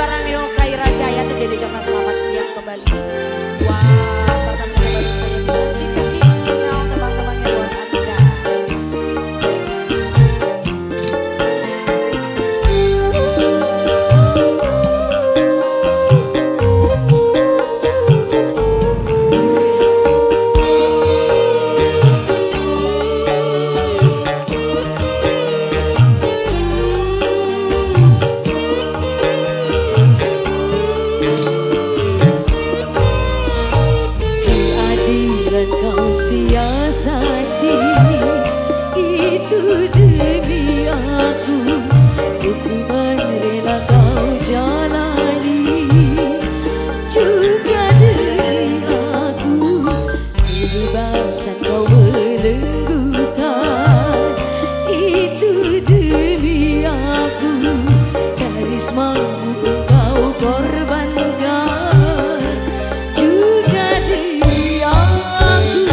bareng Neo Kaira Jaya tuh jadi ucapkan selamat siang kembali. Wah, pertanyaan baru saya bilang dikasih spesial teman-temannya buat Anda. Siasati itu demi aku, hukuman rela kau jalani juga demi aku, kebebasan kau belenggukan itu demi aku, karismamu kau korbankan juga demi aku.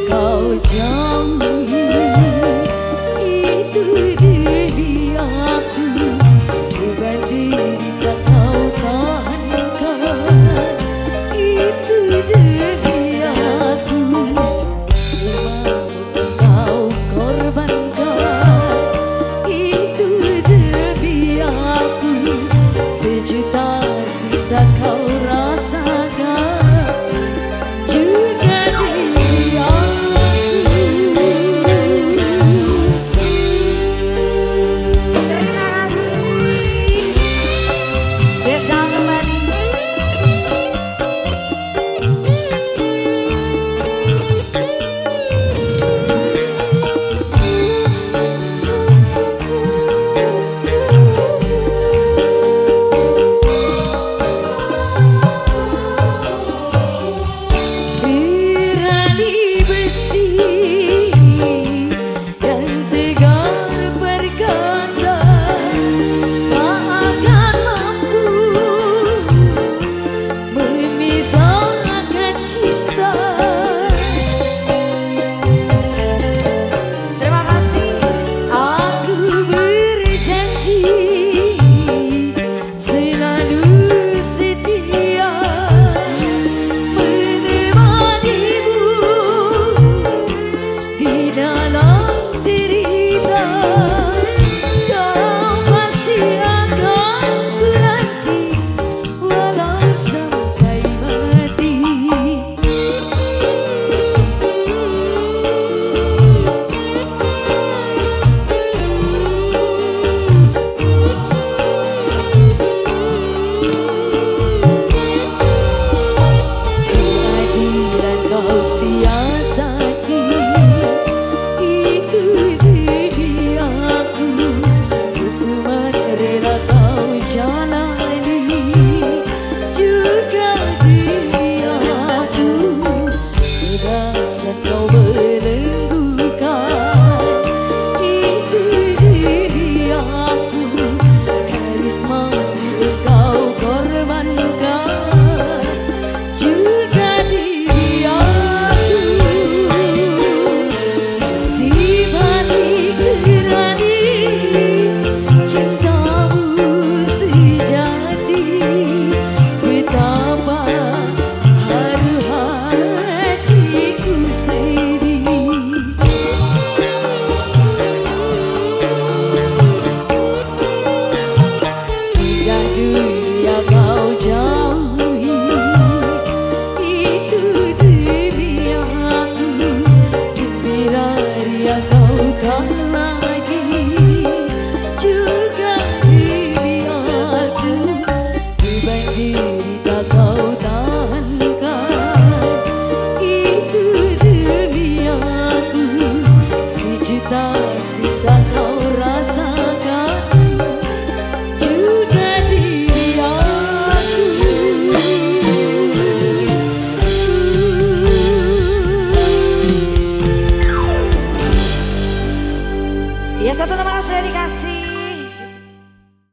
Kau jauhi itu demi aku, beban diri kau tahankan itu demi aku, kau korbankan itu demi aku, sejuta sisa kau rasakan juga demi aku. kau belenggukan itu diriku, karisma kau korbankan juga diri aku. Di balik gerani cintamu sejati, betapa haru hatiku sedih. Indah dunia kau jauhi, itu demi aku. Gembira dia kau tak lagi, juga diri aku. Beban derita kau tahankan, itu demi aku. Sejuta sisa kau rasakan, juga diri aku. Ya, satu nama sudah dikasih.